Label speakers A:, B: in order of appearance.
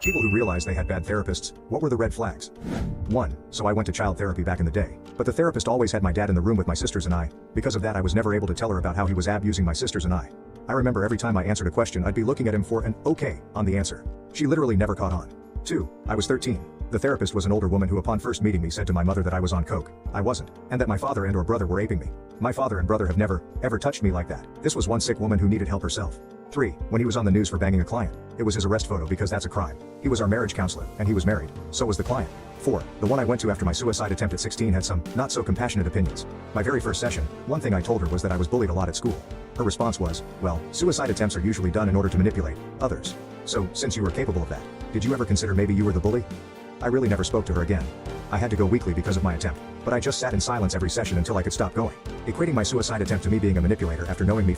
A: People who realized they had bad therapists, what were the red flags? 1. So I went to child therapy back in the day. But the therapist always had my dad in the room with my sisters and I. Because of that, I was never able to tell her about how he was abusing my sisters and I. I remember every time I answered a question, I'd be looking at him for an okay on the answer. She literally never caught on. 2. I was 13. The therapist was an older woman who upon first meeting me said to my mother that I was on coke. I wasn't. And that my father and or brother were aping me. My father and brother have never, ever touched me like that. This was one sick woman who needed help herself. 3. When he was on the news for banging a client, it was his arrest photo because that's a crime. He was our marriage counselor, and he was married. So was the client. 4. The one I went to after my suicide attempt at 16 had some not so compassionate opinions. My very first session, one thing I told her was that I was bullied a lot at school. Her response was, well, suicide attempts are usually done in order to manipulate others. So, since you were capable of that, did you ever consider maybe you were the bully? I really never spoke to her again. I had to go weekly because of my attempt, but I just sat in silence every session until I could stop going. Equating my suicide attempt to me being a manipulator after knowing me